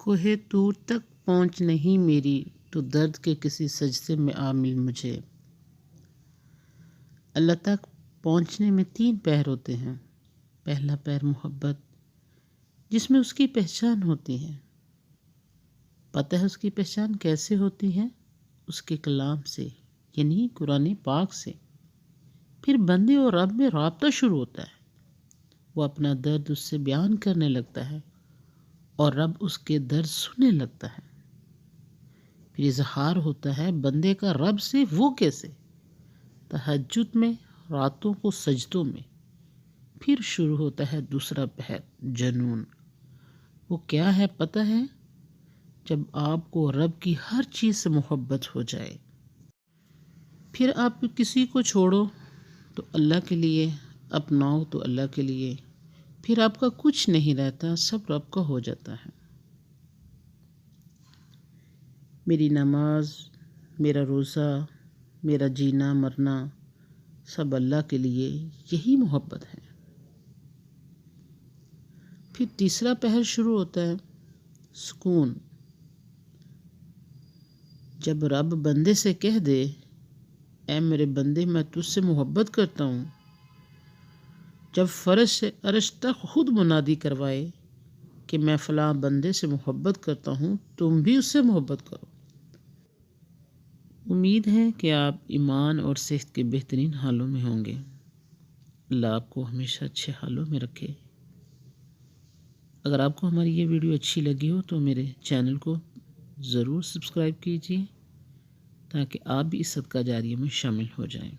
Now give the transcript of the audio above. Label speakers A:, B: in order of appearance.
A: کوہ طور تک پہنچ نہیں میری، تو درد کے کسی سجدے میں آ مل مجھے۔ اللہ تک پہنچنے میں 3 پہر ہوتے ہیں۔ پہلا پہر محبت، جس میں اس کی پہچان ہوتی ہے۔ پتہ ہے اس کی پہچان کیسے ہوتی ہے؟ اس کے کلام سے، یعنی قرآن پاک سے۔ پھر بندے اور رب میں رابطہ شروع ہوتا ہے۔ وہ اپنا درد اس سے بیان کرنے لگتا ہے اور رب اس کے درد سننے لگتا ہے۔ پھر اظہار ہوتا ہے بندے کا رب سے، وہ کیسے؟ تہجد میں، راتوں کو سجدوں میں۔ پھر شروع ہوتا ہے دوسرا پہر، جنون۔ وہ کیا ہے پتہ ہے؟ جب آپ کو رب کی ہر چیز سے محبت ہو جائے۔ پھر آپ کسی کو چھوڑو تو اللہ کے لیے، اپناؤ تو اللہ کے لیے، پھر آپ کا کچھ نہیں رہتا، سب رب کا ہو جاتا ہے۔ میری نماز، میرا روزہ، میرا جینا مرنا، سب اللہ کے لیے، یہی محبت ہے۔ پھر تیسرا پہر شروع ہوتا ہے، سکون۔ جب رب بندے سے کہہ دے، اے میرے بندے میں تجھ سے محبت کرتا ہوں۔ جب فرش سے عرش تک خود منادی کروائے کہ میں فلاں بندے سے محبت کرتا ہوں، تم بھی اس سے محبت کرو۔ امید ہے کہ آپ ایمان اور صحت کے بہترین حالوں میں ہوں گے۔ اللہ آپ کو ہمیشہ اچھے حالوں میں رکھے۔ اگر آپ کو ہماری یہ ویڈیو اچھی لگی ہو تو میرے چینل کو ضرور سبسکرائب کیجیے تاکہ آپ بھی اس صدقہ جاریہ میں شامل ہو جائیں۔